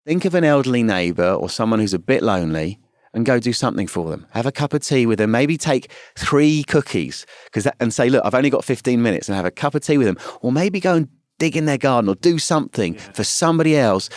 Think of an elderly neighbour or someone who's a bit lonely and go do something for them. Have a cup of tea with them. Maybe take 3 cookies and say, look, I've only got 15 minutes, and have a cup of tea with them. Or maybe go and dig in their garden or do something for somebody else,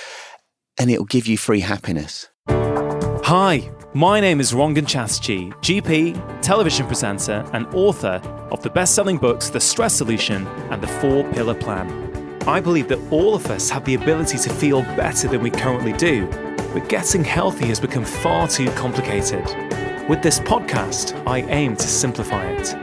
and it'll give you free happiness. Hi, my name is Chaski, GP, television presenter, and author of the best-selling books The Stress Solution and The 4-Pillar Plan. I believe that all of us have the ability to feel better than we currently do, but getting healthy has become far too complicated. With this podcast, I aim to simplify it.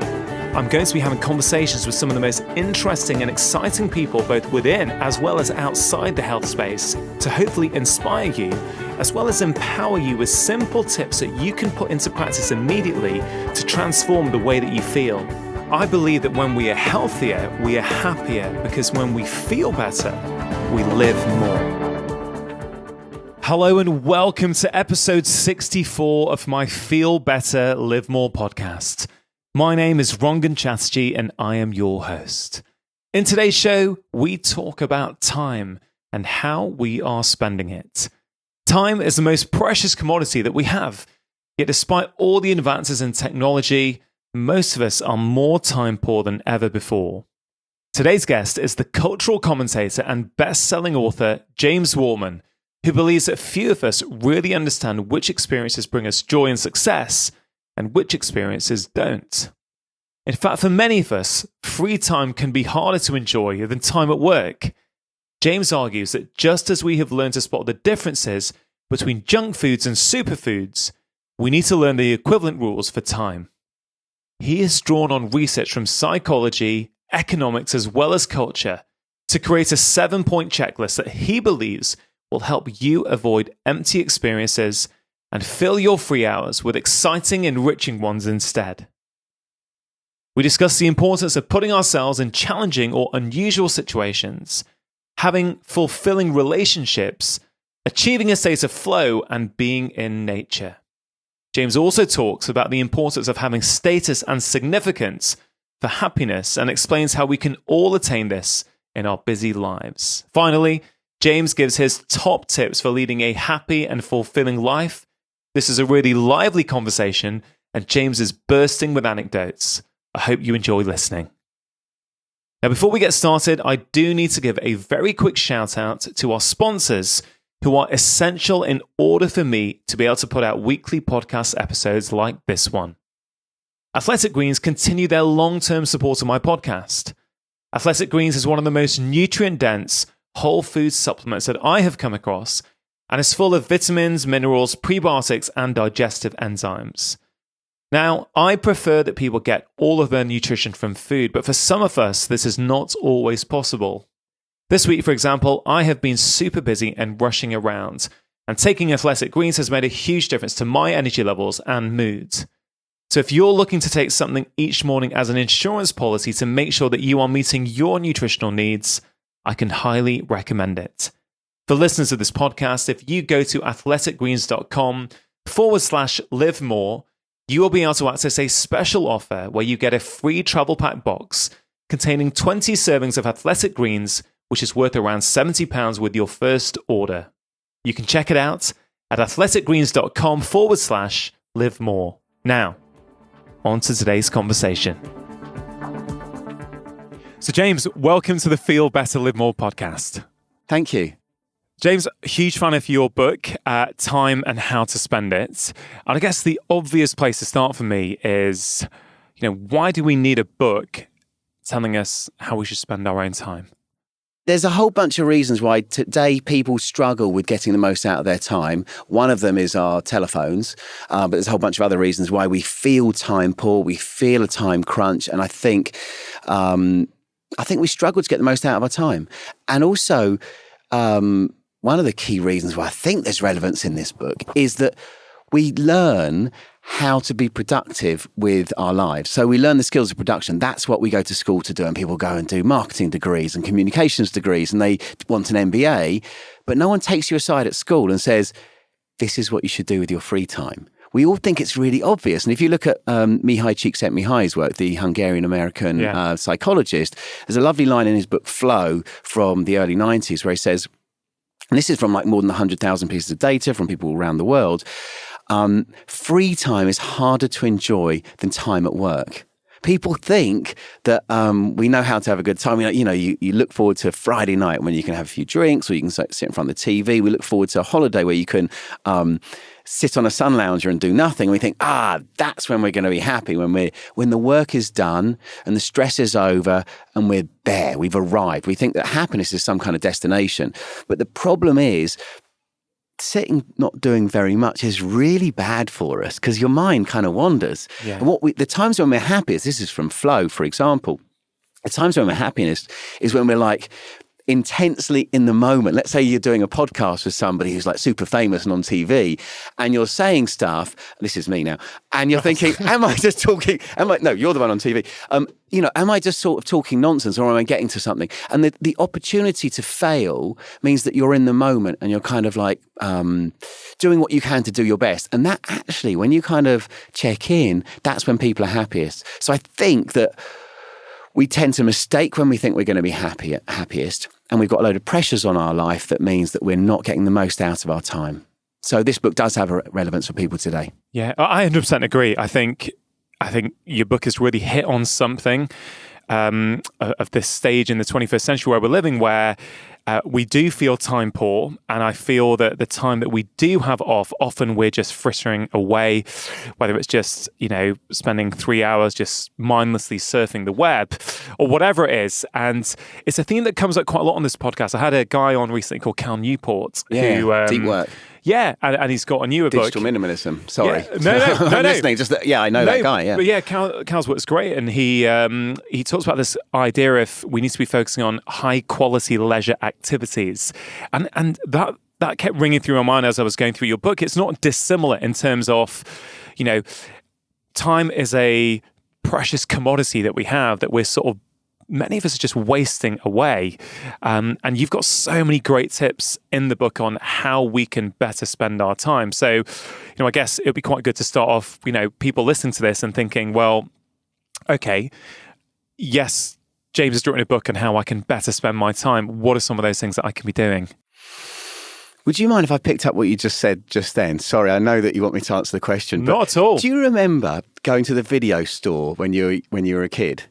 I'm going to be having conversations with some of the most interesting and exciting people both within as well as outside the health space to hopefully inspire you, as well as empower you with simple tips that you can put into practice immediately to transform the way that you feel. I believe that when we are healthier, we are happier, because when we feel better, we live more. Hello and welcome to episode 64 of my Feel Better, Live More podcast. My name is Chaski and I am your host. In today's show, we talk about time and how we are spending it. Time is the most precious commodity that we have. Yet despite all the advances in technology, most of us are more time poor than ever before. Today's guest is the cultural commentator and best-selling author James Wallman, who believes that few of us really understand which experiences bring us joy and success and which experiences don't. In fact, for many of us, free time can be harder to enjoy than time at work. James argues that just as we have learned to spot the differences between junk foods and superfoods, we need to learn the equivalent rules for time. He has drawn on research from psychology, economics, as well as culture to create a 7-point checklist that he believes will help you avoid empty experiences and fill your free hours with exciting, enriching ones instead. We discuss the importance of putting ourselves in challenging or unusual situations, having fulfilling relationships, achieving a state of flow, and being in nature. James also talks about the importance of having status and significance for happiness and explains how we can all attain this in our busy lives. Finally, James gives his top tips for leading a happy and fulfilling life. This is a really lively conversation, and James is bursting with anecdotes. I hope you enjoy listening. Now, before we get started, I do need to give a very quick shout out to our sponsors who are essential in order for me to be able to put out weekly podcast episodes like this one. Athletic Greens continue their long-term support of my podcast. Athletic Greens is one of the most nutrient-dense whole food supplements that I have come across, and is full of vitamins, minerals, prebiotics, and digestive enzymes. Now, I prefer that people get all of their nutrition from food, but for some of us, this is not always possible. This week, for example, I have been super busy and rushing around, and taking Athletic Greens has made a huge difference to my energy levels and mood. So if you're looking to take something each morning as an insurance policy to make sure that you are meeting your nutritional needs, I can highly recommend it. For listeners of this podcast, if you go to athleticgreens.com/live more, you will be able to access a special offer where you get a free travel pack box containing 20 servings of Athletic Greens, which is worth around £70 with your first order. You can check it out at athleticgreens.com/live more. Now, on to today's conversation. So James, welcome to the Feel Better, Live More podcast. Thank you. James, huge fan of your book, Time and How to Spend It. And I guess the obvious place to start for me is, why do we need a book telling us how we should spend our own time? There's a whole bunch of reasons why today people struggle with getting the most out of their time. One of them is our telephones, but there's a whole bunch of other reasons why we feel time poor, we feel a time crunch, and I think we struggle to get the most out of our time. And also, one of the key reasons why I think there's relevance in this book is that we learn how to be productive with our lives. So we learn the skills of production. That's what we go to school to do. And people go and do marketing degrees and communications degrees, and they want an MBA, but no one takes you aside at school and says, this is what you should do with your free time. We all think it's really obvious. And if you look at Mihai Csikszentmihalyi's work, the Hungarian-American psychologist, there's a lovely line in his book, Flow, from the early 90s, where he says, and this is from like more than 100,000 pieces of data from people around the world, free time is harder to enjoy than time at work. People think that we know how to have a good time. You look forward to Friday night when you can have a few drinks or you can sit in front of the TV. We look forward to a holiday where you can sit on a sun lounger and do nothing. We think, that's when we're going to be happy, when the work is done and the stress is over and we're there, we've arrived. We think that happiness is some kind of destination. But the problem is, sitting not doing very much is really bad for us because your mind kind of wanders. Yeah. And the times when we're happiest, this is from Flow, for example, the times when we're happiest is when we're like intensely in the moment. Let's say you're doing a podcast with somebody who's like super famous and on TV and you're saying stuff, this is me now, and you're thinking, am I just talking, no, you're the one on TV. Am I just sort of talking nonsense or am I getting to something? And the opportunity to fail means that you're in the moment and you're kind of like doing what you can to do your best. And that actually, when you kind of check in, that's when people are happiest. So I think that we tend to mistake when we think we're going to be happiest, and we've got a load of pressures on our life that means that we're not getting the most out of our time. So this book does have a relevance for people today. Yeah, I 100% agree. I think your book has really hit on something of this stage in the 21st century where we're living, where we do feel time poor, and I feel that the time that we do have off, often we're just frittering away, whether it's just, spending 3 hours just mindlessly surfing the web or whatever it is. And it's a theme that comes up quite a lot on this podcast. I had a guy on recently called Cal Newport. Who, deep work. Yeah, and he's got a newer book. Digital Minimalism. Sorry. Yeah, no. I'm listening. I know that guy, yeah. But yeah, Cal's work's great. And he talks about this idea of we need to be focusing on high-quality leisure activities. And that kept ringing through my mind as I was going through your book. It's not dissimilar in terms of, time is a precious commodity that we have that we're sort of, many of us are just wasting away. And you've got so many great tips in the book on how we can better spend our time. So, I guess it would be quite good to start off, people listening to this and thinking, well, okay, yes, James has written a book on how I can better spend my time. What are some of those things that I can be doing? Would you mind if I picked up what you just said just then? Sorry, I know that you want me to answer the question. But not at all. Do you remember going to the video store when you were a kid?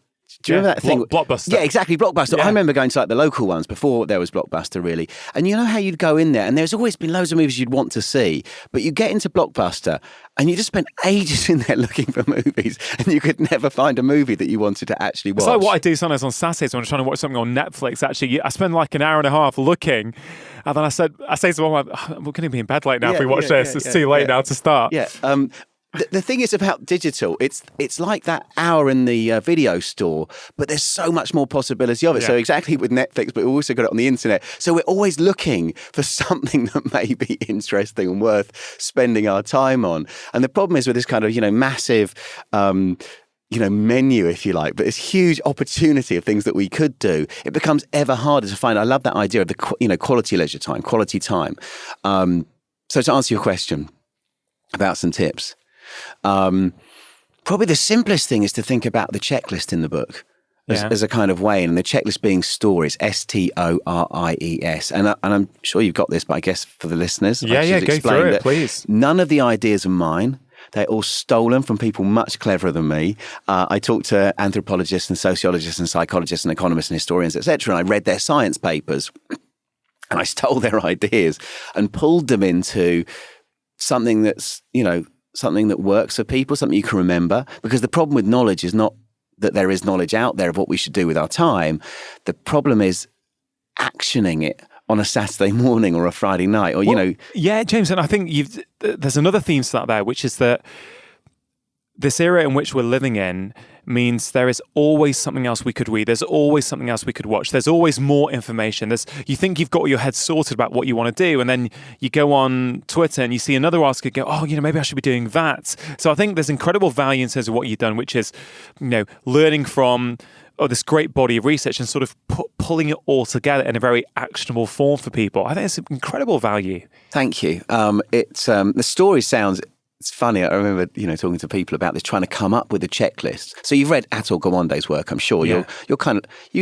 Do you remember that thing? Blockbuster. Yeah, exactly, Blockbuster. Yeah. I remember going to like the local ones before there was Blockbuster, really. And you know how you'd go in there and there's always been loads of movies you'd want to see, but you get into Blockbuster and you just spent ages in there looking for movies and you could never find a movie that you wanted to actually watch. It's like what I do sometimes on Saturdays when I'm trying to watch something on Netflix. Actually, I spend like an hour and a half looking, and then I say to my mum, we're going to be in bed late now if we watch this. It's too late now to start. Yeah. The thing is about digital, it's like that hour in the video store, but there's so much more possibility of it. Yeah. So exactly with Netflix, but we've also got it on the internet. So we're always looking for something that may be interesting and worth spending our time on. And the problem is with this kind of, massive, menu, if you like, but this huge opportunity of things that we could do, it becomes ever harder to find. I love that idea of the, quality leisure time, quality time. So to answer your question about some tips, probably the simplest thing is to think about the checklist in the book as a kind of way, and the checklist being stories, STORIES. And I'm sure you've got this, but I guess for the listeners, I should go through it, please. None of the ideas are mine. They're all stolen from people much cleverer than me. I talked to anthropologists and sociologists and psychologists and economists and historians, etc., and I read their science papers and I stole their ideas and pulled them into something that's, something that works for people, something you can remember. Because the problem with knowledge is not that there is knowledge out there of what we should do with our time. The problem is actioning it on a Saturday morning or a Friday night, or, Yeah, James, and I think there's another theme to that there, which is that this era in which we're living in means there is always something else we could read. There's always something else we could watch. There's always more information. You think you've got your head sorted about what you want to do, and then you go on Twitter and you see another article go, maybe I should be doing that. So I think there's incredible value in terms of what you've done, which is, learning from this great body of research and sort of pulling it all together in a very actionable form for people. I think it's incredible value. Thank you. The story sounds It's funny. I remember, talking to people about this, trying to come up with a checklist. So you've read Atul Gawande's work, I'm sure. Yeah. You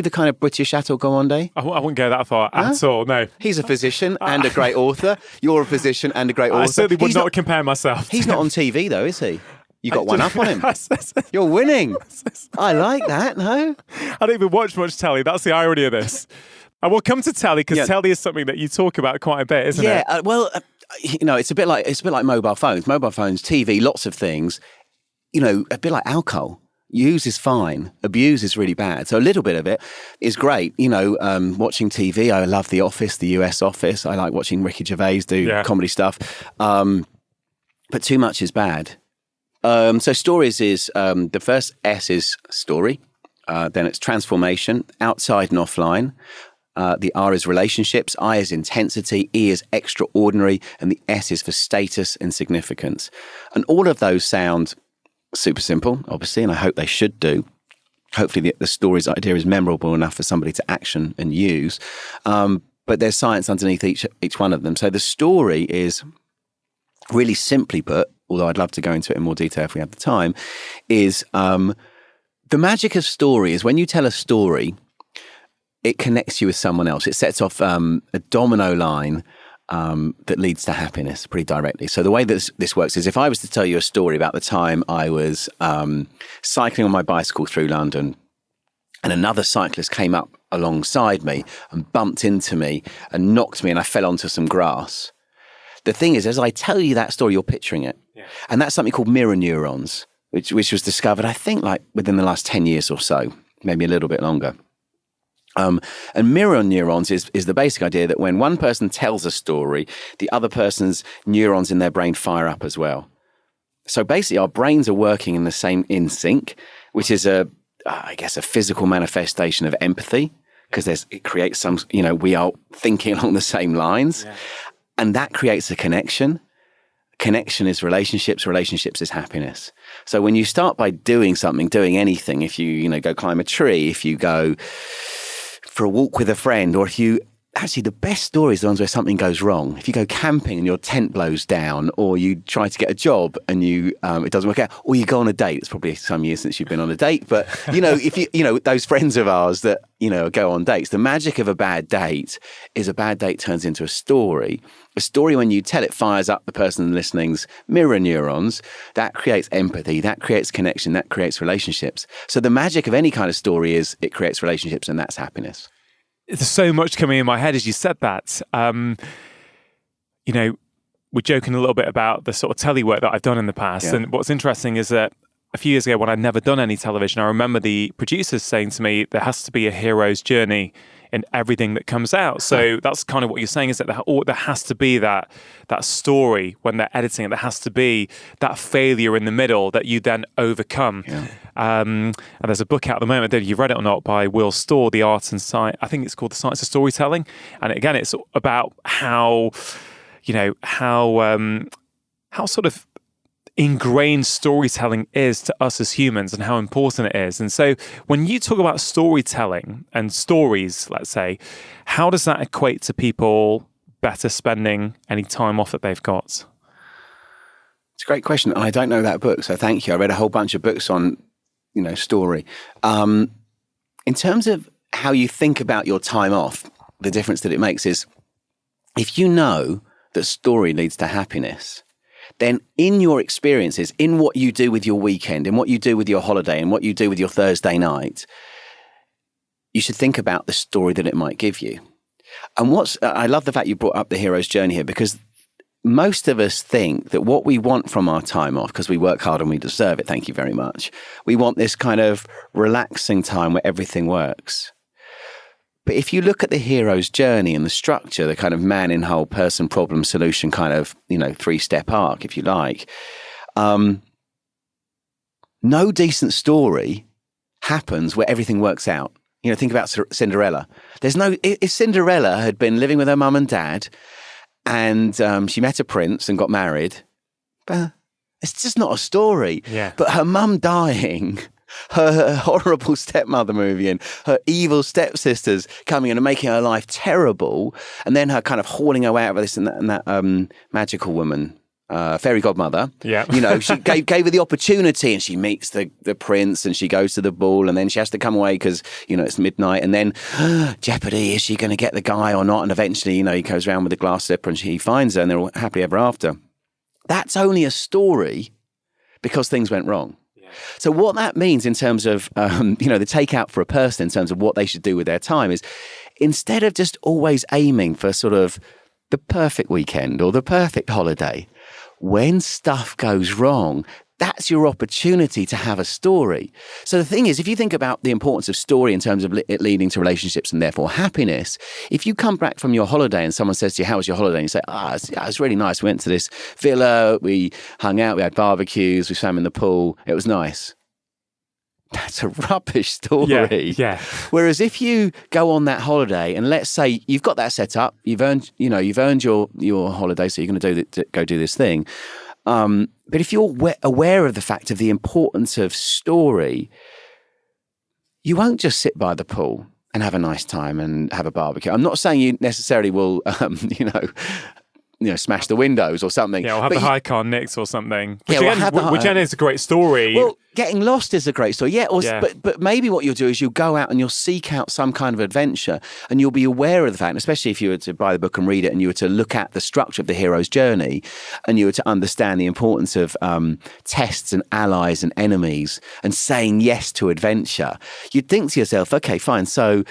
the kind of British Atul Gawande? I wouldn't go that far at all, no. He's a physician and a great author. You're a physician and a great author. I certainly would not compare myself. He's not on TV though, is he? You got one up on him. You're winning. I like that, no? I don't even watch much telly. That's the irony of this. And we'll come to telly, because telly is something that you talk about quite a bit, isn't it? Yeah, it's a bit like mobile phones. Mobile phones, TV, lots of things. A bit like alcohol. Use is fine. Abuse is really bad. So a little bit of it is great. Watching TV, I love The Office, the US Office. I like watching Ricky Gervais do comedy stuff. But too much is bad. So stories is, the first S is story. Then it's transformation, outside and offline. The R is relationships, I is intensity, E is extraordinary, and the S is for status and significance. And all of those sound super simple, obviously, and I hope they should do. Hopefully the story's idea is memorable enough for somebody to action and use. But there's science underneath each one of them. So the story is, really simply put, although I'd love to go into it in more detail if we have the time, is the magic of story is when you tell a story, it connects you with someone else. It sets off a domino line that leads to happiness pretty directly. So the way that this works is if I was to tell you a story about the time I was cycling on my bicycle through London and another cyclist came up alongside me and bumped into me and knocked me and I fell onto some grass. The thing is, as I tell you that story, you're picturing it. Yeah. And that's something called mirror neurons, which was discovered, I think, like within the last 10 years or so, maybe a little bit longer. And mirror neurons is the basic idea that when one person tells a story, the other person's neurons in their brain fire up as well. So basically, our brains are working in sync, which is a physical manifestation of empathy, because it creates some, we are thinking along the same lines. Yeah. And that creates a connection. Connection is relationships. Relationships is happiness. So when you start by doing something, doing anything, if you, go climb a tree, if you go for a walk with a friend, or if you, actually the best stories are the ones where something goes wrong. If you go camping and your tent blows down, or you try to get a job and it doesn't work out, or you go on a date. It's probably some years since you've been on a date, but if those friends of ours that, go on dates, the magic of a bad date is a bad date turns into a story. A story, when you tell it, fires up the person listening's mirror neurons. That creates empathy, that creates connection, that creates relationships. So the magic of any kind of story is it creates relationships, and that's happiness. There's so much coming in my head as you said that. We're joking a little bit about the sort of telly work that I've done in the past. Yeah. And what's interesting is that a few years ago, when I'd never done any television, I remember the producers saying to me, there has to be a hero's journey in everything that comes out. So that's kind of what you're saying, is that there has to be that story when they're editing it. There has to be that failure in the middle that you then overcome. Yeah. And there's a book out at the moment, I don't know if you've read it or not, by Will Storr, The Art and Science, I think it's called The Science of Storytelling. And again, it's about how sort of ingrained storytelling is to us as humans and how important it is. And so when you talk about storytelling and stories, let's say, how does that equate to people better spending any time off that they've got? It's a great question. I don't know that book, so thank you. I read a whole bunch of books on, story. In terms of how you think about your time off, the difference that it makes is if you know that story leads to happiness, then in your experiences, in what you do with your weekend, in what you do with your holiday, and what you do with your Thursday night, you should think about the story that it might give you. And I love the fact you brought up the hero's journey here, because most of us think that what we want from our time off, because we work hard and we deserve it, thank you very much, we want this kind of relaxing time where everything works. But if you look at the hero's journey and the structure, the kind of man in whole, person, problem, solution kind of, 3-step arc, if you like, no decent story happens where everything works out. Think about Cinderella. If Cinderella had been living with her mum and dad and she met a prince and got married, it's just not a story. Yeah. But her mum dying, her horrible stepmother moving in, her evil stepsisters coming in and making her life terrible, and then her kind of hauling her out of this and that magical woman fairy godmother. Yeah. She gave her the opportunity, and she meets the prince, and she goes to the ball, and then she has to come away because, it's midnight, and then jeopardy, is she going to get the guy or not? And eventually, he goes around with the glass slipper and he finds her, and they're all happily ever after. That's only a story because things went wrong. Yeah. So what that means in terms of, the takeout for a person in terms of what they should do with their time is, instead of just always aiming for sort of the perfect weekend or the perfect holiday, when stuff goes wrong, that's your opportunity to have a story. So the thing is, if you think about the importance of story in terms of it leading to relationships and therefore happiness, if you come back from your holiday and someone says to you, how was your holiday? And you say, it was really nice. We went to this villa, we hung out, we had barbecues, we swam in the pool. It was nice. That's a rubbish story. Yeah. Whereas if you go on that holiday and let's say you've got that set up, you've earned your holiday, so you're going to go do this thing. But if you're aware of the fact of the importance of story, you won't just sit by the pool and have a nice time and have a barbecue. I'm not saying you necessarily will, smash the windows or something. Yeah, or have the high car nicked or something. Which again is a great story. Well, getting lost is a great story. Yeah. But maybe what you'll do is you'll go out and you'll seek out some kind of adventure, and you'll be aware of the fact, especially if you were to buy the book and read it and you were to look at the structure of the hero's journey and you were to understand the importance of tests and allies and enemies and saying yes to adventure, you'd think to yourself, okay, fine, so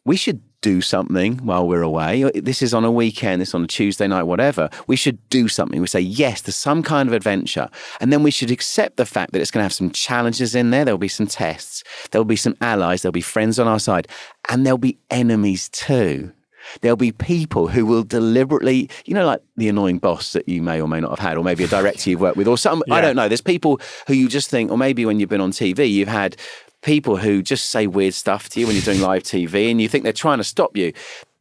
we should do something while we're away. This is on a weekend, this is on a Tuesday night, whatever. We should do something. We say yes to some kind of adventure. And then we should accept the fact that it's going to have some challenges in there. There'll be some tests. There'll be some allies. There'll be friends on our side. And there'll be enemies too. There'll be people who will deliberately, like the annoying boss that you may or may not have had, or maybe a director you've worked with, or some, I don't know. There's people who you just think, or maybe when you've been on TV, you've had people who just say weird stuff to you when you're doing live TV and you think they're trying to stop you.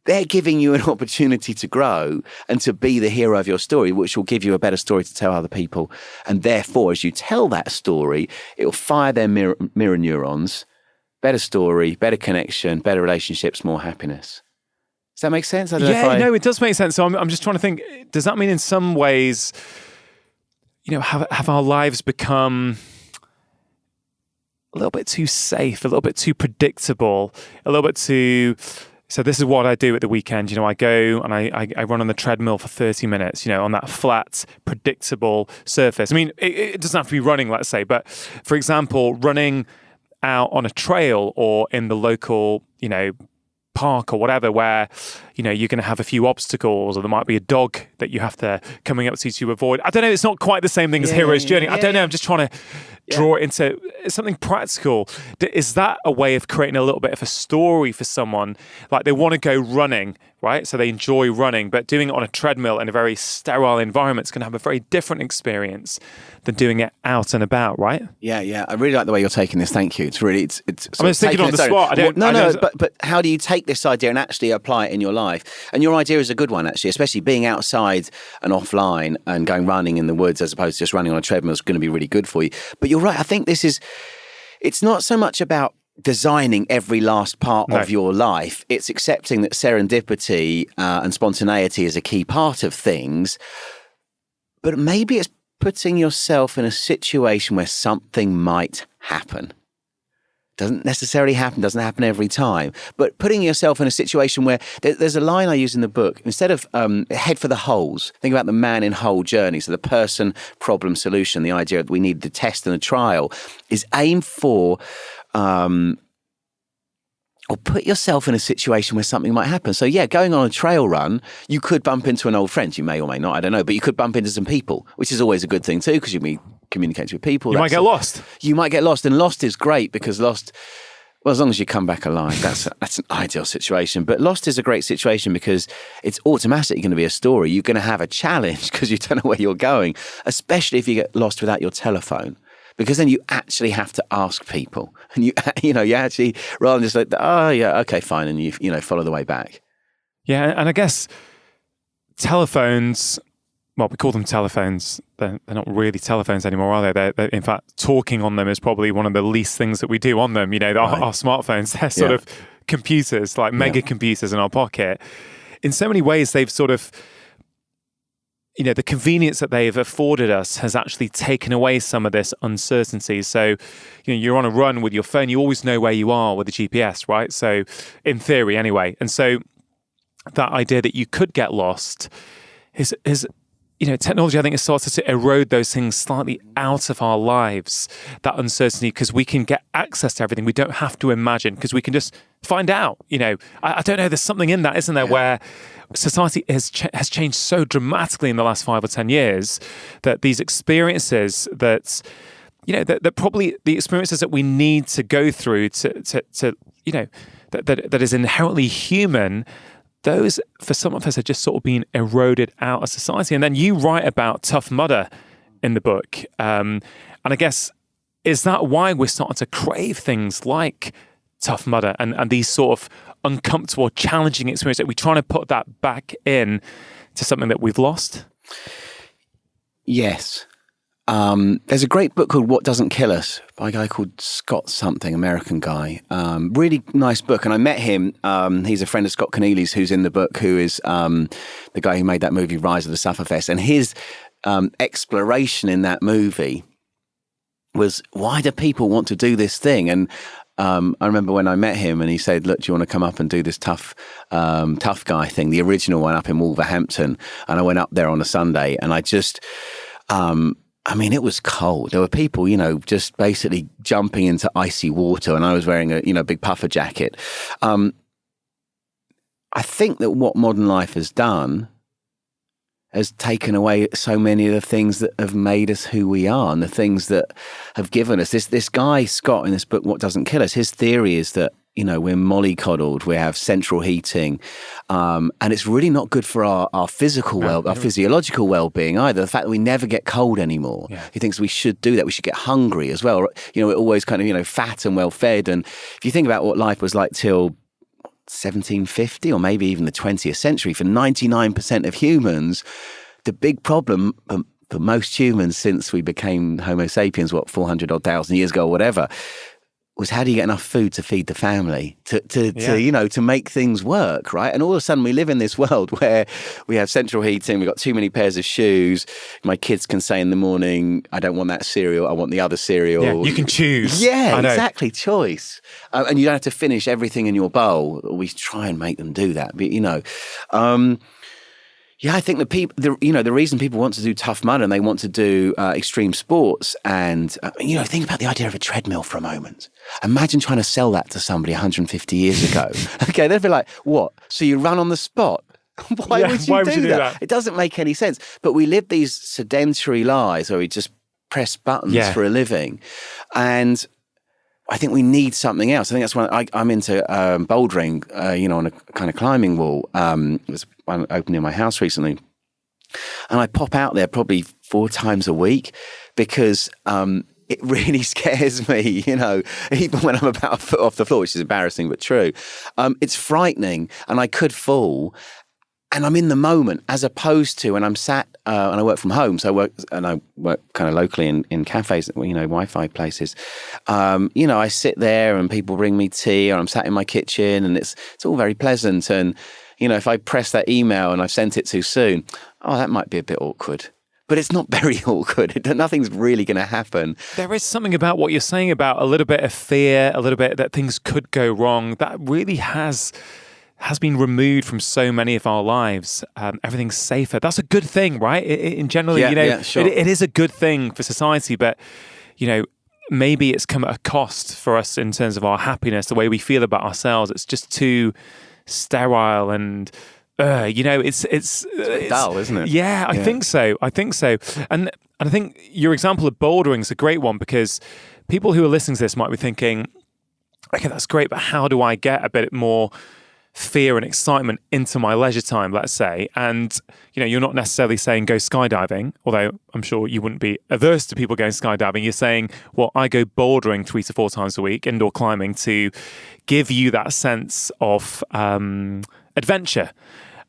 They're giving you an opportunity to grow and to be the hero of your story, which will give you a better story to tell other people. And therefore, as you tell that story, it will fire their mirror neurons, better story, better connection, better relationships, more happiness. Does that make sense? No, it does make sense. So I'm just trying to think, does that mean in some ways, have our lives become a little bit too safe, a little bit too predictable, a little bit too... So this is what I do at the weekend. I go and I run on the treadmill for 30 minutes, on that flat, predictable surface. I mean, it doesn't have to be running, let's say, but for example, running out on a trail or in the local, park or whatever, where you're going to have a few obstacles, or there might be a dog that you have to coming up to avoid. I don't know, it's not quite the same thing as Hero's Journey. I don't know, I'm just trying to draw it into something practical. Is that a way of creating a little bit of a story for someone? Like they want to go running, right? So they enjoy running, but doing it on a treadmill in a very sterile environment is going to have a very different experience than doing it out and about, right? Yeah. I really like the way you're taking this. Thank you. It's really, it's. I'm just thinking on the spot. But how do you take this idea and actually apply it in your life? And your idea is a good one, actually, especially being outside and offline and going running in the woods as opposed to just running on a treadmill is going to be really good for you. But you're right. I think it's not so much about designing every last part of your life. It's accepting that serendipity and spontaneity is a key part of things. But maybe it's putting yourself in a situation where something might happen. Doesn't necessarily happen, doesn't happen every time. But putting yourself in a situation where there's a line I use in the book. Instead of head for the holes, think about the man in hole journey. So the person, problem, solution, the idea that we need the test and the trial is aim for or put yourself in a situation where something might happen. So going on a trail run, you could bump into an old friend. You may or may not, I don't know. But you could bump into some people, which is always a good thing too, because you'll be communicating with people. You might get lost. You might get lost. And lost is great because lost, well, as long as you come back alive, that's an ideal situation. But lost is a great situation because it's automatically going to be a story. You're going to have a challenge because you don't know where you're going, especially if you get lost without your telephone. Because then you actually have to ask people, and you actually, rather than just like, oh yeah, okay, fine, and you follow the way back. Yeah, and I guess telephones, well, we call them telephones. They're not really telephones anymore, are they? They're in fact, talking on them is probably one of the least things that we do on them. Our smartphones, they're sort of computers, like mega computers in our pocket. In so many ways, they've sort of the convenience that they've afforded us has actually taken away some of this uncertainty. So, you're on a run with your phone, you always know where you are with the GPS, right? So, in theory, anyway. And so, that idea that you could get lost is technology, I think, has started to erode those things slightly out of our lives, that uncertainty, because we can get access to everything. We don't have to imagine, because we can just find out. I don't know, there's something in that, isn't there, where society has changed so dramatically in the last 5 or 10 years that these experiences that probably the experiences that we need to go through that is inherently human, those, for some of us, are just sort of being eroded out of society. And then you write about Tough Mudder in the book. And I guess, is that why we're starting to crave things like Tough Mudder and these sort of uncomfortable, challenging experiences? That we're trying to put that back in to something that we've lost? Yes. There's a great book called What Doesn't Kill Us by a guy called Scott something, American guy. Really nice book. And I met him. He's a friend of Scott Keneally's, who's in the book, who is the guy who made that movie Rise of the Sufferfest. And his exploration in that movie was, why do people want to do this thing? And I remember when I met him and he said, look, do you want to come up and do this tough guy thing, the original one up in Wolverhampton? And I went up there on a Sunday and I just... it was cold. There were people, just basically jumping into icy water, and I was wearing a, big puffer jacket. I think that what modern life has done has taken away so many of the things that have made us who we are, and the things that have given us this guy, Scott, in this book, What Doesn't Kill Us, his theory is that, we're mollycoddled, we have central heating, and it's really not good for our physical our physiological well-being either. The fact that we never get cold anymore. Yeah. He thinks we should do that. We should get hungry as well. We're always kind of, fat and well-fed. And if you think about what life was like till 1750 or maybe even the 20th century, for 99% of humans, the big problem for most humans since we became Homo sapiens, 400 odd thousand years ago or whatever, was how do you get enough food to feed the family, to make things work, right? And all of a sudden we live in this world where we have central heating, we've got too many pairs of shoes. My kids can say in the morning, I don't want that cereal, I want the other cereal. Yeah, you can choose. Yeah, exactly, choice. And you don't have to finish everything in your bowl. We try and make them do that, but I think the reason people want to do Tough Mudder and they want to do extreme sports and, think about the idea of a treadmill for a moment. Imagine trying to sell that to somebody 150 years ago. Okay, they'd be like, what? So you run on the spot? Why would you do that? It doesn't make any sense. But we live these sedentary lives where we just press buttons for a living. And I think we need something else. I think that's when I'm into bouldering, on a kind of climbing wall. There's one opened in my house recently. And I pop out there probably 4 times a week because it really scares me, even when I'm about a foot off the floor, which is embarrassing but true. It's frightening and I could fall. And I'm in the moment, as opposed to when I'm sat and I work from home. So I work kind of locally in cafes, Wi-Fi places. I sit there and people bring me tea, or I'm sat in my kitchen, and it's all very pleasant. And if I press that email and I've sent it too soon, that might be a bit awkward. But it's not very awkward. Nothing's really going to happen. There is something about what you're saying about a little bit of fear, a little bit that things could go wrong. That really has been removed from so many of our lives. Everything's safer. That's a good thing, right? In generally, sure. it is a good thing for society, but, maybe it's come at a cost for us in terms of our happiness, the way we feel about ourselves. It's just too sterile and, it's dull, isn't it? Yeah, I think so. And I think your example of bouldering is a great one, because people who are listening to this might be thinking, okay, that's great, but how do I get a bit more fear and excitement into my leisure time, let's say? And, you're not necessarily saying go skydiving, although I'm sure you wouldn't be averse to people going skydiving. You're saying, well, I go bouldering 3 to 4 times a week, indoor climbing, to give you that sense of adventure.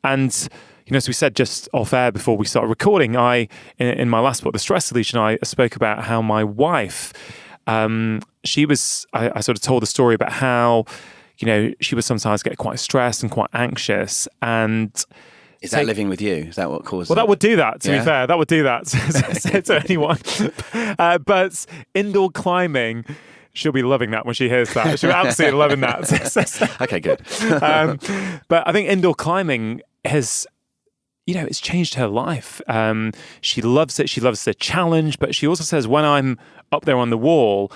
And, as we said just off air before we started recording, in my last book, The Stress Solution, I spoke about how my wife, I sort of told the story about how, she would sometimes get quite stressed and quite anxious. And Is that living with you? Is that what causes Well, that would do that, to be fair. That would do that to anyone. But indoor climbing, she'll be loving that when she hears that. She'll be absolutely loving that. Okay, good. But I think indoor climbing has, it's changed her life. She loves it. She loves the challenge. But she also says, when I'm up there on the wall,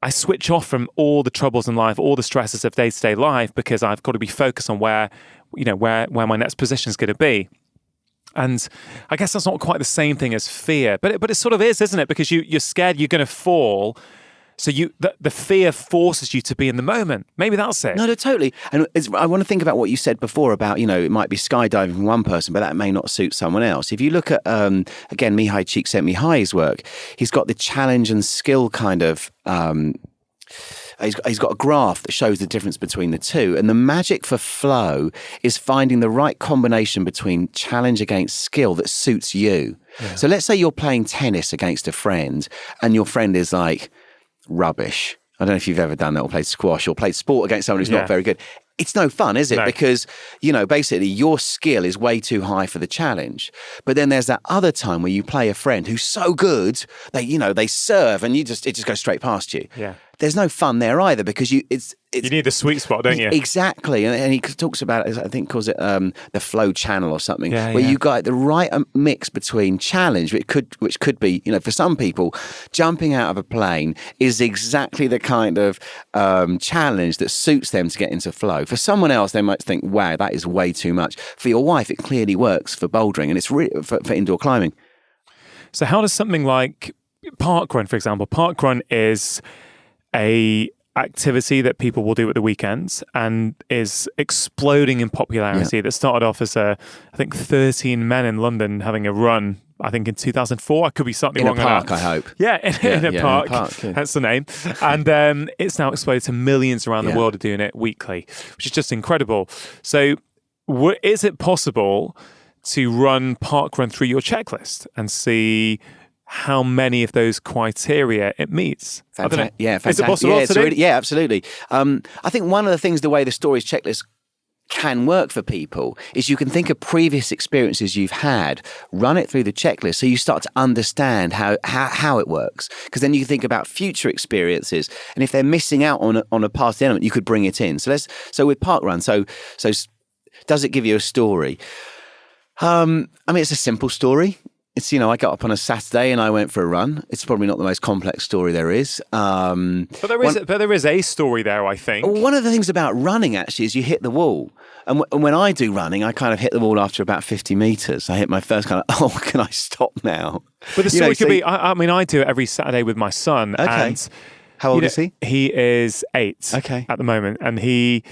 I switch off from all the troubles in life, all the stresses of day-to-day life, because I've got to be focused on where my next position is going to be. And I guess that's not quite the same thing as fear, but it sort of is, isn't it? Because you're scared you're going to fall. So the fear forces you to be in the moment. Maybe that's it. No, totally. And I want to think about what you said before about, it might be skydiving from one person, but that may not suit someone else. If you look at, again, Mihai Csikszentmihalyi's work, he's got the challenge and skill kind of... He's got a graph that shows the difference between the two. And the magic for flow is finding the right combination between challenge against skill that suits you. Yeah. So let's say you're playing tennis against a friend and your friend is like rubbish. I don't know if you've ever done that or played squash or played sport against someone who's not very good. It's no fun, is it? No. Because, basically your skill is way too high for the challenge. But then there's that other time where you play a friend who's so good, they serve and it just goes straight past you. Yeah. There's no fun there either because you need the sweet spot, don't you? Exactly. And he talks about it, I think calls it the flow channel or something, where you got the right mix between challenge, which could be, for some people, jumping out of a plane is exactly the kind of challenge that suits them to get into flow. For someone else, they might think, wow, that is way too much. For your wife, it clearly works for bouldering and it's really for indoor climbing. So how does something like parkrun, for example, parkrun is a activity that people will do at the weekends and is exploding in popularity. That started off as I think 13 men in London having a run, I think in 2004. I could be something wrong. In a park, I hope. Yeah, in a park. That's the name. And it's now exploded to millions around the world are doing it weekly, which is just incredible. So is it possible to run parkrun through your checklist and see how many of those criteria it meets? I don't know. Yeah, fantastic. Is it possible? Absolutely. I think one of the things, the way the stories checklist can work for people is you can think of previous experiences you've had, run it through the checklist so you start to understand how it works. Because then you can think about future experiences, and if they're missing out on a past element, you could bring it in. So with parkrun, so does it give you a story? It's a simple story. It's, I got up on a Saturday and I went for a run. It's probably not the most complex story there is. But there is a story there, I think. One of the things about running, actually, is you hit the wall. And when I do running, I kind of hit the wall after about 50 metres. I hit my first kind of, can I stop now? But the story could be, I do it every Saturday with my son. Okay. And, how old is he? He is 8 at the moment. And he,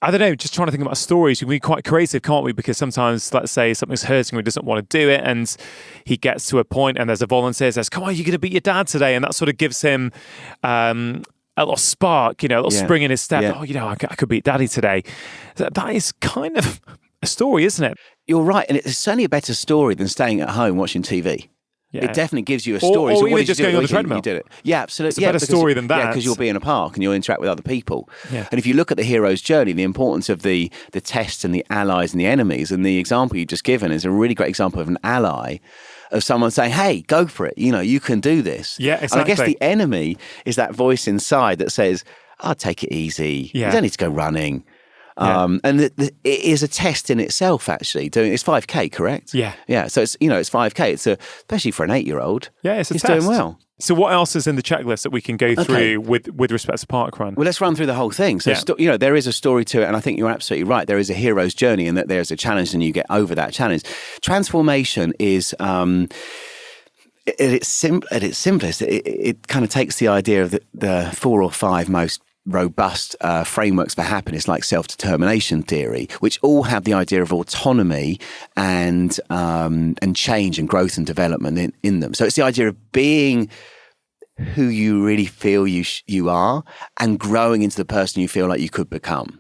I don't know, just trying to think about stories. We can be quite creative, can't we? Because sometimes, let's say, something's hurting, he doesn't want to do it, and he gets to a point and there's a volunteer that says, come on, you're going to beat your dad today. And that sort of gives him a little spark, a little spring in his step. Yeah. Oh, I could beat daddy today. That is kind of a story, isn't it? You're right. And it's certainly a better story than staying at home watching TV. Yeah. It definitely gives you a story. Or even just going on the treadmill. You did it. Yeah, absolutely. It's a better story than that. Yeah, because you'll be in a park and you'll interact with other people. Yeah. And if you look at the hero's journey, the importance of the tests and the allies and the enemies, and the example you've just given is a really great example of an ally, of someone saying, hey, go for it. You can do this. Yeah, exactly. And I guess the enemy is that voice inside that says, take it easy. Yeah. You don't need to go running. And it is a test in itself, actually. It's 5K, correct? Yeah. Yeah. So it's 5K. It's especially for an 8-year-old. Yeah, it's doing well. So what else is in the checklist that we can go through with respect to parkrun? Well, let's run through the whole thing. So, there is a story to it, and I think you're absolutely right. There is a hero's journey, and that there's a challenge, and you get over that challenge. Transformation is... at its simplest, it kind of takes the idea of the 4 or 5 most robust frameworks for happiness, like self-determination theory, which all have the idea of autonomy and change and growth and development in them. So it's the idea of being who you really feel you are and growing into the person you feel like you could become.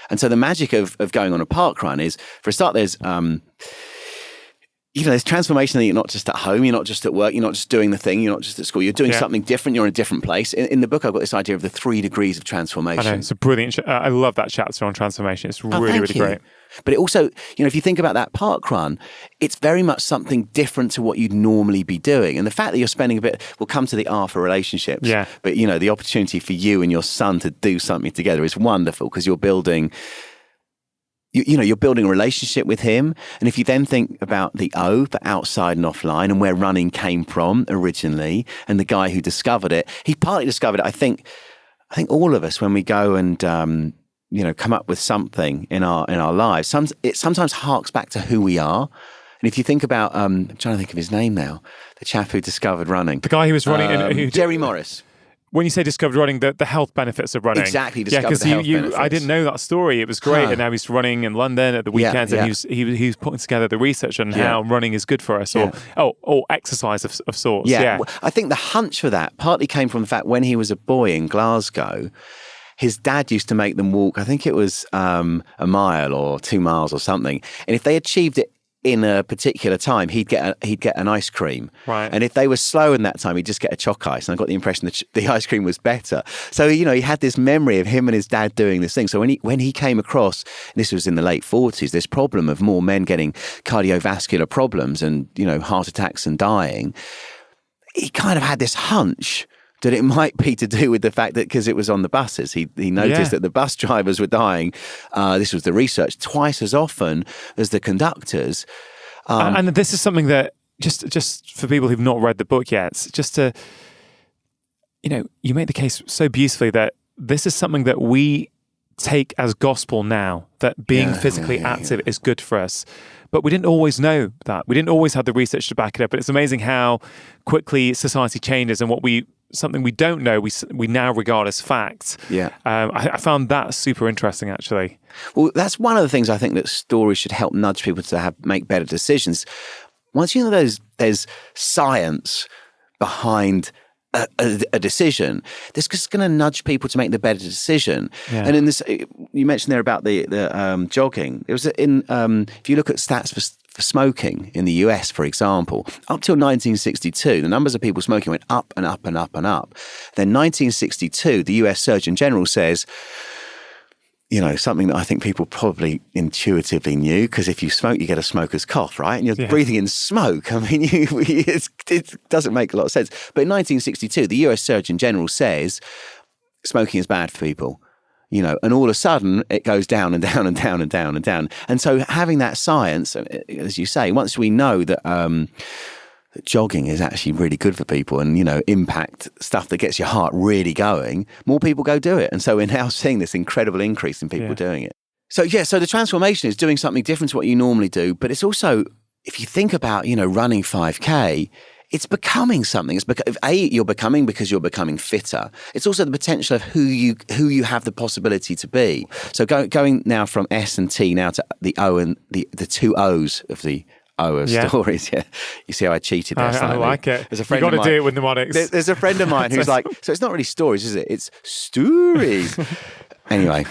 And so the magic of going on a parkrun is, for a start, there's there's transformation that you're not just at home, you're not just at work, you're not just doing the thing, you're not just at school, you're doing something different, you're in a different place. In the book, I've got this idea of the 3 degrees of transformation. I know, it's a brilliant, I love that chapter on transformation. It's really great. But it also, if you think about that park run, it's very much something different to what you'd normally be doing. And the fact that you're spending a bit, we'll come to the R for relationships. Yeah. But, the opportunity for you and your son to do something together is wonderful because you're building, you're building a relationship with him. And if you then think about the O for outside and offline and where running came from originally, and the guy who discovered it, he partly discovered it. I think all of us, when we go and, come up with something in our lives, it sometimes harks back to who we are. And if you think about, I'm trying to think of his name now, the chap who discovered running. The guy who was running. Jerry Morris. When you say discovered running, the health benefits of running. Exactly, discovered the health benefits. I didn't know that story. It was great. And now he's running in London at the weekends and he was putting together the research on how running is good for us or exercise of sorts. Yeah. Well, I think the hunch for that partly came from the fact when he was a boy in Glasgow, his dad used to make them walk, I think it was a mile or 2 miles or something. And if they achieved it in a particular time, he'd get an ice cream. Right. And if they were slow in that time, he'd just get a choc ice. And I got the impression that the ice cream was better. So, he had this memory of him and his dad doing this thing. So when he came across, and this was in the late 40s, this problem of more men getting cardiovascular problems and, heart attacks and dying, he kind of had this hunch that it might be to do with the fact that because it was on the buses, he noticed that the bus drivers were dying. This was the research twice as often as the conductors. And this is something that just for people who've not read the book yet, just to, you make the case so beautifully that this is something that we take as gospel now, that being physically active is good for us. But we didn't always know that. We didn't always have the research to back it up. But it's amazing how quickly society changes and something we don't know, we now regard as fact. Yeah. I found that super interesting, actually. Well, that's one of the things I think that stories should help nudge people to make better decisions. Once you know there's science behind a decision, this is going to nudge people to make the better decision. Yeah. And in this, you mentioned there about the jogging. It was if you look at stats for smoking in the US, for example, up till 1962, the numbers of people smoking went up and up and up and up. Then 1962, the US Surgeon General says, something that I think people probably intuitively knew, because if you smoke, you get a smoker's cough, right? And you're breathing in smoke. I mean, it doesn't make a lot of sense. But in 1962, the US Surgeon General says smoking is bad for people. And all of a sudden it goes down and down and down and down and down. And so having that science, as you say, once we know that that jogging is actually really good for people and, impact stuff that gets your heart really going, more people go do it. And so we're now seeing this incredible increase in people doing it. So the transformation is doing something different to what you normally do. But it's also, if you think about, running 5K, it's becoming something. You're becoming because you're becoming fitter. It's also the potential of who you have the possibility to be. So going now from S and T now to the O and the 2 O's of the O of stories. Yeah, you see how I cheated there slightly. I like it. There's a friend. You got to do it with mnemonics. There's a friend of mine who's like, so it's not really stories, is it? It's stories. Anyway,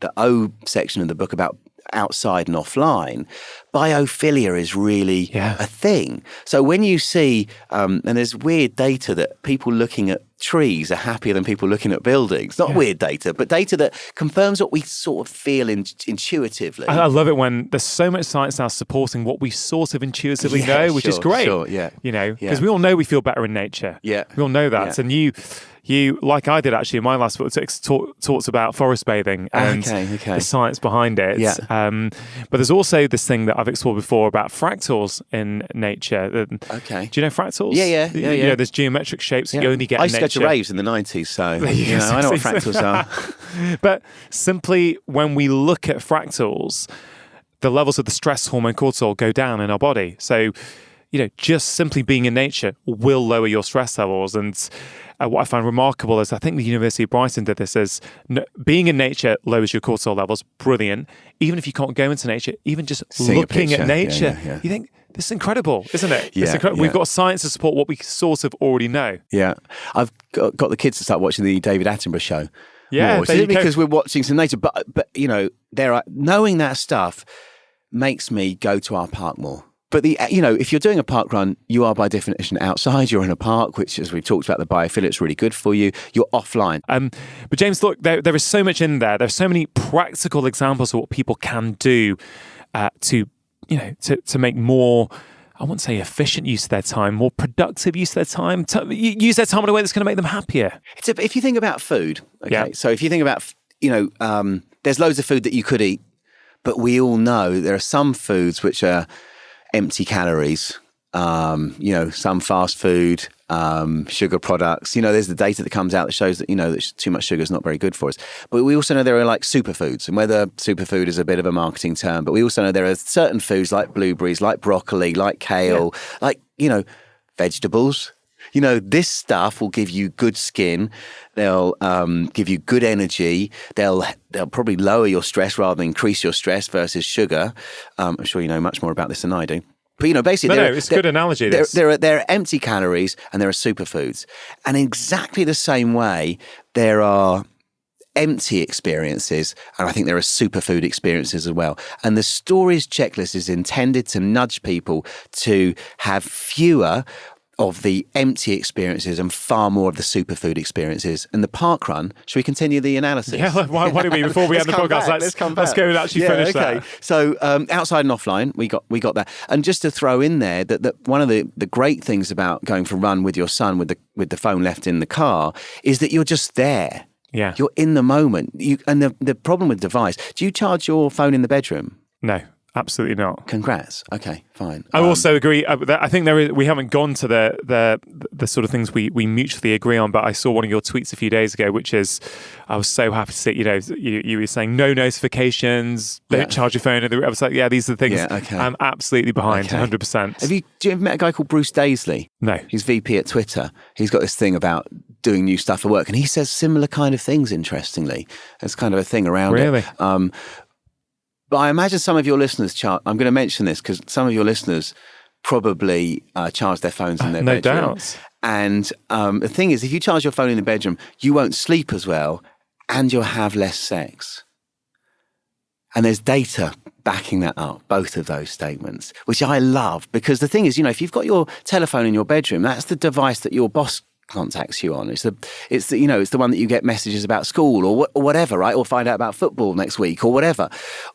the O section of the book about outside and offline, biophilia is really a thing. So when you see, and there's weird data that people looking at trees are happier than people looking at buildings. Not weird data, but data that confirms what we sort of feel intuitively. I love it when there's so much science now supporting what we sort of intuitively know, which is great. Sure, yeah. Because we all know we feel better in nature. Yeah. We all know that. And you, like I did actually in my last book, talked about forest bathing and the science behind it. Yeah. But there's also this thing that I've explored before about fractals in nature. Okay. Do you know fractals? Yeah. There's geometric shapes that you only get in nature. I used to go to raves in the 90s, so I know what fractals are. But simply when we look at fractals, the levels of the stress hormone cortisol go down in our body. So, just simply being in nature will lower your stress levels. And what I find remarkable is I think the University of Brighton did this as being in nature lowers your cortisol levels. Brilliant. Even if you can't go into nature, even just looking at nature, you think, this is incredible, isn't it? Yeah, We've got science to support what we sort of already know. Yeah. I've got the kids to start watching the David Attenborough show. Yeah. Because we're watching some nature. But knowing that stuff makes me go to our park more. But if you're doing a park run, you are by definition outside. You're in a park, which, as we've talked about, the biophilics really good for you. You're offline. But James, look, there is so much in there. There's so many practical examples of what people can do to make more, I won't say efficient use of their time, more productive use of their time, to use their time in a way that's going to make them happier. If you think about food, okay, so if you think about, there's loads of food that you could eat, but we all know there are some foods which are empty calories, some fast food, sugar products. There's the data that comes out that shows that, that too much sugar is not very good for us. But we also know there are like superfoods, and whether superfood is a bit of a marketing term, but we also know there are certain foods like blueberries, like broccoli, like kale, like, vegetables. This stuff will give you good skin. They'll give you good energy. They'll probably lower your stress rather than increase your stress versus sugar. I'm sure you know much more about this than I do. But basically, it's a good analogy. There are empty calories and there are superfoods, and in exactly the same way, there are empty experiences, and I think there are superfood experiences as well. And the stories checklist is intended to nudge people to have fewer of the empty experiences and far more of the superfood experiences. And the park run, should we continue the analysis? Yeah, why don't we, before we end the podcast, let's go and actually finish that. So outside and offline, we got that. And just to throw in there that one of the great things about going for a run with your son with the phone left in the car is that you're just there. Yeah. You're in the moment. And the problem with the device, do you charge your phone in the bedroom? No. Absolutely not. Congrats. Okay, fine. I also agree. I think we haven't gone to the sort of things we mutually agree on. But I saw one of your tweets a few days ago, which is, I was so happy to see. You were saying no notifications, don't charge your phone. I was like, these are the things. Yeah, okay. I'm absolutely behind, 100%. Do you ever met a guy called Bruce Daisley? No. He's VP at Twitter. He's got this thing about doing new stuff for work, and he says similar kind of things. Interestingly, there's kind of a thing around it. Really. But I imagine some of your listeners I'm going to mention this because some of your listeners probably charge their phones in their bedroom. No doubt. And the thing is, if you charge your phone in the bedroom, you won't sleep as well and you'll have less sex. And there's data backing that up, both of those statements, which I love. Because the thing is, if you've got your telephone in your bedroom, that's the device that your boss contacts you on. It's the one that you get messages about school or whatever, right? Or find out about football next week or whatever.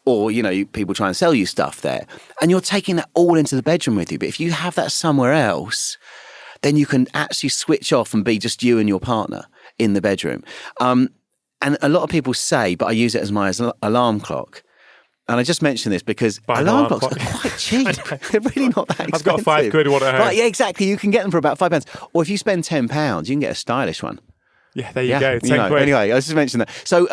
Or, people try and sell you stuff there. And you're taking that all into the bedroom with you. But if you have that somewhere else, then you can actually switch off and be just you and your partner in the bedroom. And a lot of people say, but I use it as my alarm clock. And I just mentioned this because alarm clocks are quite cheap. They're really not that expensive. I've got £5 one at home. Right, yeah, exactly. You can get them for about £5. Or if you spend £10, you can get a stylish one. Yeah, there you go. 10 quid. Anyway, I just mentioned that. So,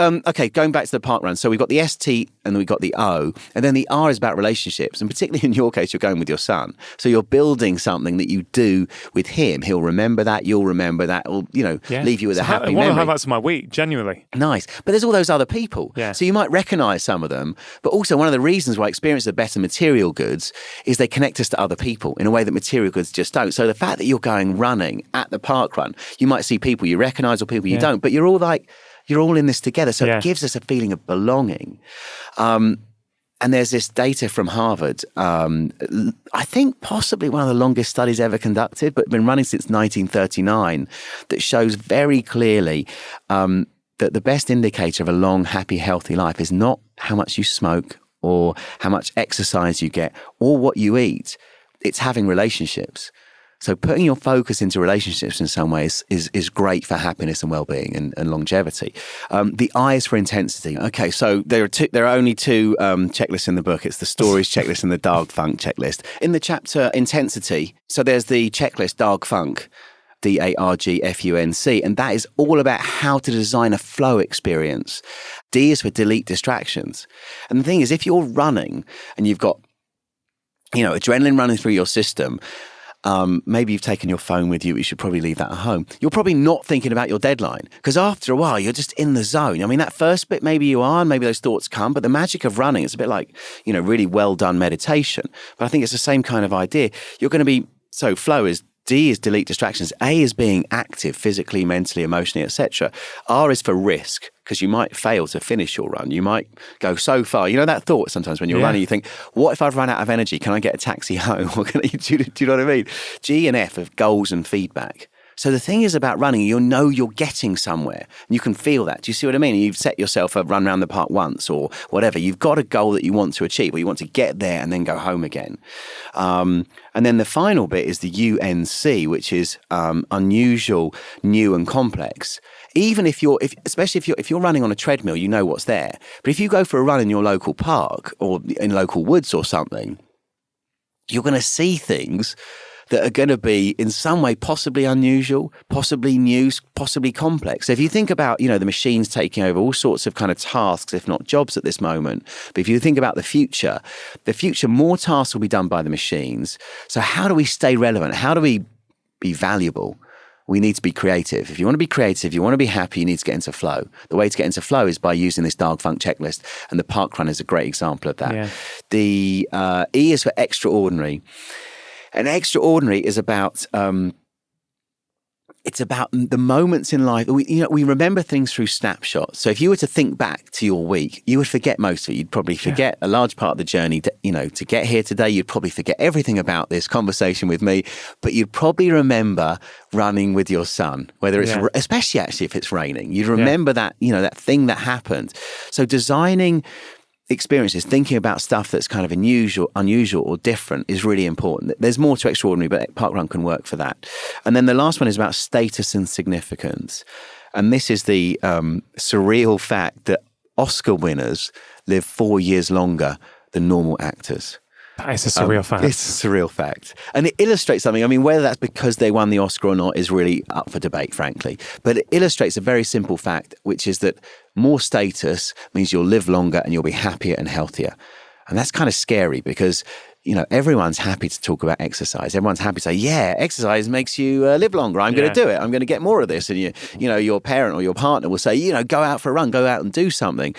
going back to the park run. So we've got the ST and we've got the O. And then the R is about relationships. And particularly in your case, you're going with your son. So you're building something that you do with him. He'll remember that. You'll remember that. Or, leave you with a happy memory. One of the highlights of my week, genuinely. Nice. But there's all those other people. Yeah. So you might recognise some of them. But also one of the reasons why experiences are better material goods is they connect us to other people in a way that material goods just don't. So the fact that you're going running at the park run, you might see people you recognise or people you don't. But you're all in this together. So it gives us a feeling of belonging. And there's this data from Harvard, I think possibly one of the longest studies ever conducted, but been running since 1939, that shows very clearly that the best indicator of a long, happy, healthy life is not how much you smoke or how much exercise you get or what you eat. It's having relationships. So putting your focus into relationships in some ways is great for happiness and well-being and longevity. The I is for intensity. Okay, so there are only two checklists in the book. It's the stories checklist and the Darg Funk checklist. In the chapter intensity, so there's the checklist Darg Funk, DARGFUNC, and that is all about how to design a flow experience. D is for delete distractions. And the thing is, if you're running and you've got, adrenaline running through your system, maybe you've taken your phone with you. You should probably leave that at home. You're probably not thinking about your deadline because after a while, you're just in the zone. I mean, that first bit, maybe you are, and maybe those thoughts come, but the magic of running, it's a bit like, really well done meditation. But I think it's the same kind of idea. You're going to be, so flow is, D is delete distractions. A is being active physically, mentally, emotionally, etc. R is for risk, because you might fail to finish your run. You might go so far. You know that thought sometimes when you're running, you think, what if I've run out of energy? Can I get a taxi home? Or do you know what I mean? G and F of goals and feedback. So the thing is about running, you'll know you're getting somewhere. You can feel that. Do you see what I mean? You've set yourself a run around the park once or whatever. You've got a goal that you want to achieve, or you want to get there and then go home again. And then the final bit is the UNC, which is unusual, new and complex. Even especially if you're running on a treadmill, you know what's there. But if you go for a run in your local park or in local woods or something, you're going to see things that are going to be in some way possibly unusual, possibly new, possibly complex. So if you think about, the machines taking over all sorts of kind of tasks, if not jobs at this moment, but if you think about the future, more tasks will be done by the machines. So how do we stay relevant? How do we be valuable? We need to be creative. If you want to be creative, you want to be happy, you need to get into flow. The way to get into flow is by using this Dial Funk checklist, and the park run is a great example of that. Yeah. The E is for extraordinary. And extraordinary is about it's about the moments in life. We remember things through snapshots. So if you were to think back to your week, you would forget most of it. You'd probably forget a large part of the journey. To get here today, you'd probably forget everything about this conversation with me. But you'd probably remember running with your son, whether it's especially actually if it's raining. You'd remember that that thing that happened. So designing experiences, thinking about stuff that's kind of unusual or different is really important. There's more to extraordinary, but parkrun can work for that. And then the last one is about status and significance. And this is the surreal fact that Oscar winners live 4 years longer than normal actors. That is a surreal fact. It's a surreal fact. And it illustrates something. I mean, whether that's because they won the Oscar or not is really up for debate, frankly. But it illustrates a very simple fact, which is that more status means you'll live longer and you'll be happier and healthier. And that's kind of scary because, everyone's happy to talk about exercise. Everyone's happy to say, exercise makes you live longer. I'm going to do it. I'm going to get more of this. And, your parent or your partner will say, go out for a run, go out and do something.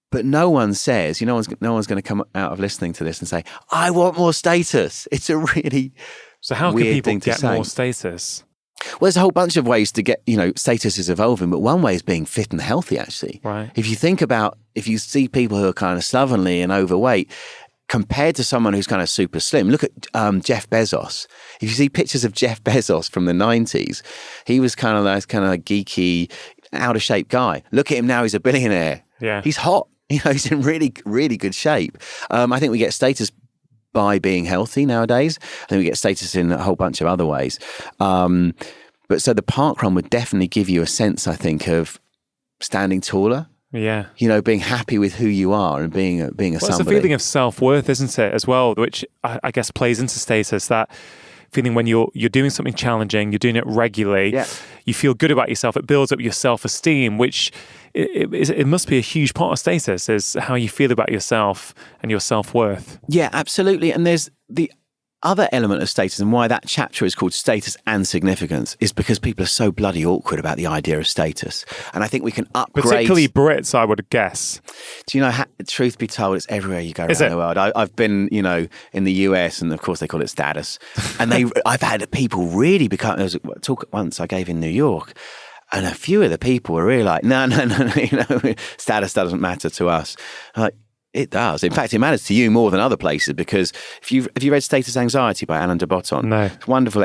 But no one says, no one's going to come out of listening to this and say, I want more status. It's a really So how can people get more status? Well, there's a whole bunch of ways to get, status is evolving, but one way is being fit and healthy, actually. Right. If you see people who are kind of slovenly and overweight, compared to someone who's kind of super slim, look at Jeff Bezos. If you see pictures of Jeff Bezos from the 90s, he was kind of a geeky, out of shape guy. Look at him now, he's a billionaire. Yeah. He's hot. He's in really, really good shape. I think we get status by being healthy nowadays. I think we get status in a whole bunch of other ways. But so the parkrun would definitely give you a sense, I think, of standing taller. Yeah. Being happy with who you are and being a somebody. It's a feeling of self-worth, isn't it, as well, which I guess plays into status, that feeling when you're doing something challenging, you're doing it regularly, you feel good about yourself, it builds up your self-esteem, which it must be a huge part of status, is how you feel about yourself and your self-worth. Yeah, absolutely. And there's the other element of status, and why that chapter is called Status and Significance, is because people are so bloody awkward about the idea of status. And I think we can upgrade... Particularly Brits, I would guess. Do you know, truth be told, it's everywhere you go around the world. I've been, in the US, and of course they call it status. And I've had people really become... There was a talk once I gave in New York, and a few of the people were really like, no, status doesn't matter to us. I'm like, it does. In fact, it matters to you more than other places, because have you read Status Anxiety by Alain de Botton? No. It's a wonderful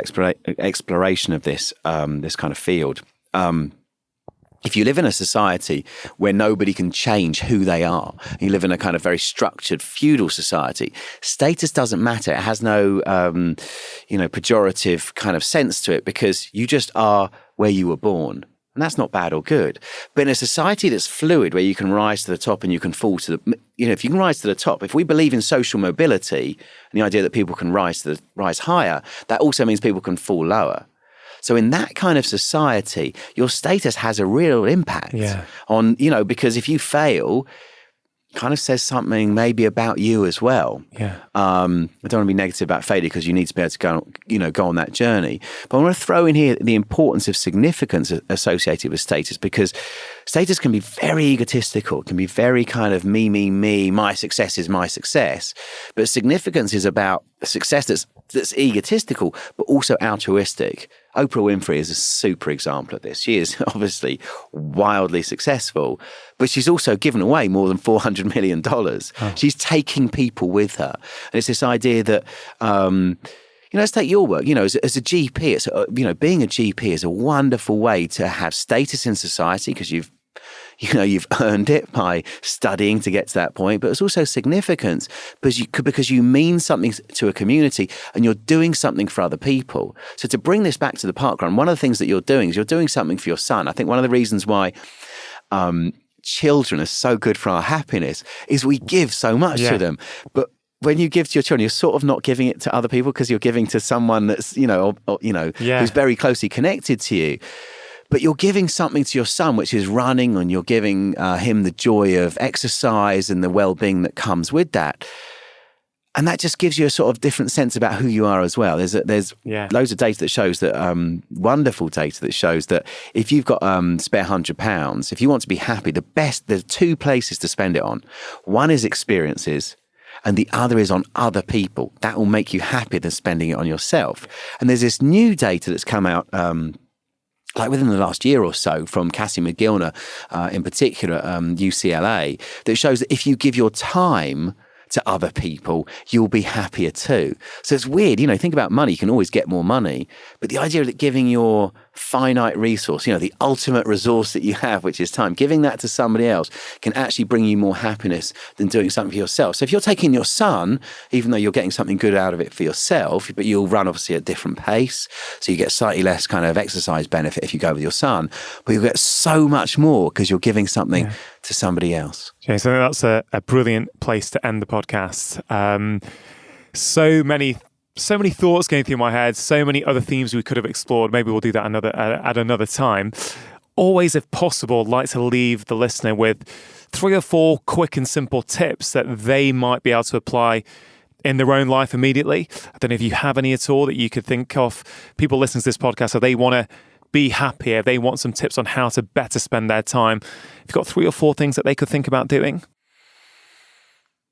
exploration of this this kind of field. If you live in a society where nobody can change who they are, you live in a kind of very structured feudal society, status doesn't matter. It has no, pejorative kind of sense to it, because you just are where you were born. And that's not bad or good. But in a society that's fluid, where you can rise to the top and you can fall to the, if you can rise to the top, if we believe in social mobility and the idea that people can rise higher, that also means people can fall lower. So in that kind of society, your status has a real impact on, because if you fail, kind of says something maybe about you as well. Yeah. I don't want to be negative about failure, because you need to be able to go on that journey. But I want to throw in here the importance of significance associated with status, because status can be very egotistical, it can be very kind of me, my success is my success. But significance is about a success that's that's egotistical, but also altruistic. Oprah Winfrey is a super example of this. She is obviously wildly successful, but she's also given away more than $400 million. She's taking people with her. And it's this idea that, let's take your work. As a GP, being a GP is a wonderful way to have status in society because you've earned it by studying to get to that point, but it's also significance because you mean something to a community and you're doing something for other people. So to bring this back to the parkrun, one of the things that you're doing is you're doing something for your son. I think one of the reasons why children are so good for our happiness is we give so much to them. But when you give to your children, you're sort of not giving it to other people because you're giving to someone that's, who's very closely connected to you. But you're giving something to your son, which is running, and you're giving him the joy of exercise and the well-being that comes with that. And that just gives you a sort of different sense about who you are as well. There's loads of data that shows that, wonderful data that shows that if you've got spare £100, if you want to be happy, there's two places to spend it on. One is experiences, and the other is on other people. That will make you happier than spending it on yourself. And there's this new data that's come out like within the last year or so from Cassie McGillner, in particular, UCLA, that shows that if you give your time to other people, you'll be happier too. So it's weird, think about money, you can always get more money, but the idea that giving your finite resource, the ultimate resource that you have, which is time, giving that to somebody else can actually bring you more happiness than doing something for yourself. So if you're taking your son, even though you're getting something good out of it for yourself, but you'll run obviously at a different pace, so you get slightly less kind of exercise benefit if you go with your son, but you'll get so much more because you're giving something to somebody else. James, I think that's a brilliant place to end the podcast. So many thoughts going through my head, so many other themes we could have explored. Maybe we'll do that at another time. Always, if possible, like to leave the listener with 3 or 4 quick and simple tips that they might be able to apply in their own life immediately. I don't know if you have any at all that you could think of. People listening to this podcast, if they want to be happier, they want some tips on how to better spend their time. If you've got 3 or 4 things that they could think about doing.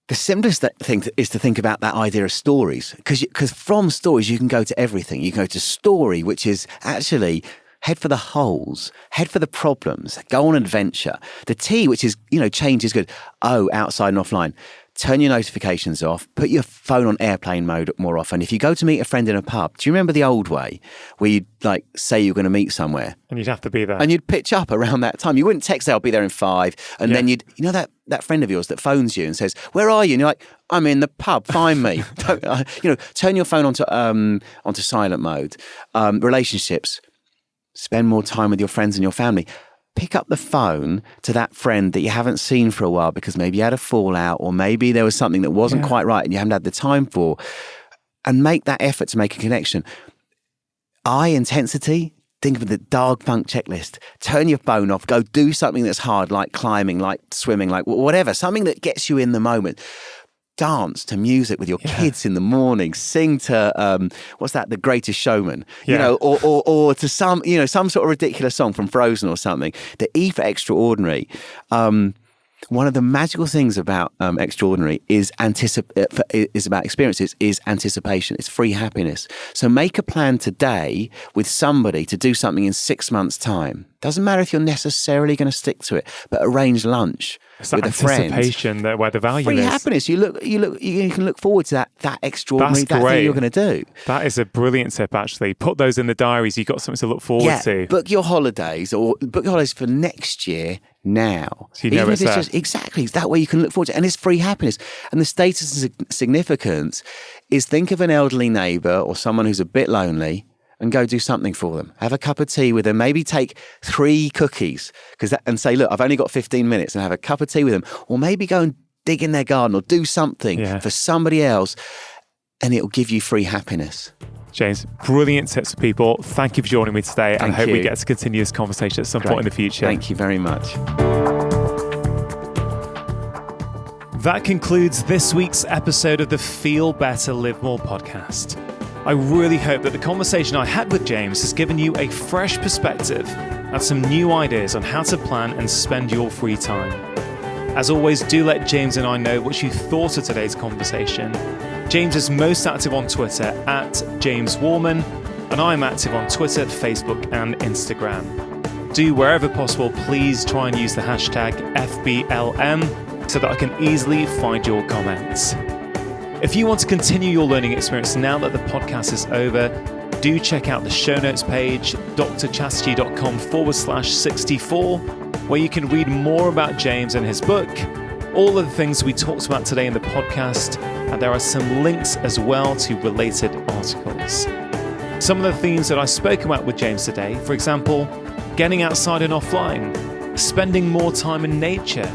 The simplest thing is to think about that idea of stories, because from stories you can go to everything. You can go to story, which is actually head for the holes, head for the problems, go on adventure. The T, which is, change is good. O, outside and offline. Turn your notifications off, put your phone on airplane mode more often. If you go to meet a friend in a pub, do you remember the old way where you'd say you're going to meet somewhere? And you'd have to be there. And you'd pitch up around that time. You wouldn't text, I'll be there in 5. And then you'd, that friend of yours that phones you and says, where are you? And you're like, I'm in the pub, find me. Turn your phone onto silent mode. Relationships, spend more time with your friends and your family. Pick up the phone to that friend that you haven't seen for a while because maybe you had a fallout or maybe there was something that wasn't quite right and you haven't had the time for, and make that effort to make a connection. Intensity, think of the dog funk checklist. Turn your phone off, go do something that's hard, like climbing, like swimming, like whatever, something that gets you in the moment. Dance to music with your kids in the morning, sing to The Greatest Showman, or to some sort of ridiculous song from Frozen or something. The E for extraordinary. One of the magical things about extraordinary is about experiences is anticipation. It's free happiness. So make a plan today with somebody to do something in 6 months' time. Doesn't matter if you're necessarily going to stick to it, but arrange lunch with a friend. Anticipation that where the value free is. Free happiness. You can look forward to that extraordinary thing you're going to do. That is a brilliant tip, actually. Put those in the diaries. You've got something to look forward to. Book your holidays for next year now. So you know it's there. Exactly. That way you can look forward to it. And it's free happiness. And the status and significance is, think of an elderly neighbour or someone who's a bit lonely and go do something for them. Have a cup of tea with them. Maybe take 3 cookies and say, look, I've only got 15 minutes, and have a cup of tea with them. Or maybe go and dig in their garden or do something for somebody else, and it'll give you free happiness. James, brilliant tips for people. Thank you for joining me today. And I hope we get to continue this conversation at some point in the future. Thank you very much. That concludes this week's episode of the Feel Better, Live More podcast. I really hope that the conversation I had with James has given you a fresh perspective and some new ideas on how to plan and spend your free time. As always, do let James and I know what you thought of today's conversation. James is most active on Twitter at James Wallman, and I'm active on Twitter, Facebook, and Instagram. Do, wherever possible, please try and use the hashtag FBLM so that I can easily find your comments. If you want to continue your learning experience now that the podcast is over, do check out the show notes page, drchaski.com/64, where you can read more about James and his book, all of the things we talked about today in the podcast, and there are some links as well to related articles. Some of the themes that I spoke about with James today, for example, getting outside and offline, spending more time in nature,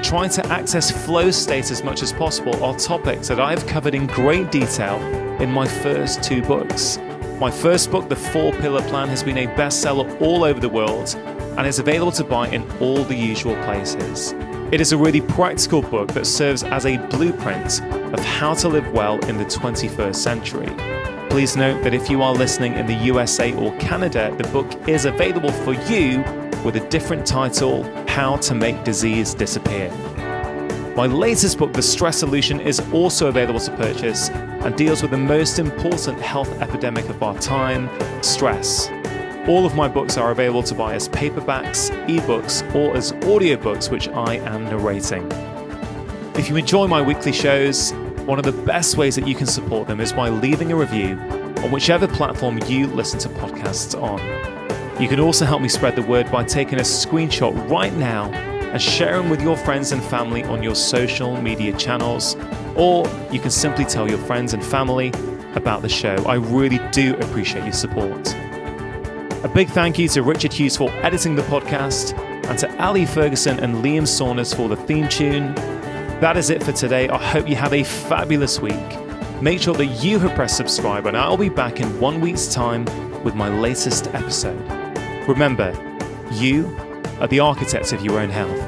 trying to access flow state as much as possible, are topics that I've covered in great detail in my first 2 books. My first book, The 4-Pillar Plan, has been a bestseller all over the world and is available to buy in all the usual places. It is a really practical book that serves as a blueprint of how to live well in the 21st century. Please note that if you are listening in the USA or Canada, the book is available for you with a different title, How to Make Disease Disappear. My latest book, The Stress Solution, is also available to purchase and deals with the most important health epidemic of our time, stress. All of my books are available to buy as paperbacks, ebooks, or as audiobooks, which I am narrating. If you enjoy my weekly shows, one of the best ways that you can support them is by leaving a review on whichever platform you listen to podcasts on. You can also help me spread the word by taking a screenshot right now and sharing with your friends and family on your social media channels, or you can simply tell your friends and family about the show. I really do appreciate your support. A big thank you to Richard Hughes for editing the podcast, and to Ali Ferguson and Liam Saunders for the theme tune. That is it for today. I hope you have a fabulous week. Make sure that you have pressed subscribe, and I'll be back in 1 week's time with my latest episode. Remember, you are the architects of your own health.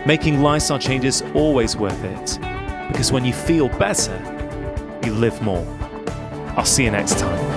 Making lifestyle changes is always worth it, because when you feel better, you live more. I'll see you next time.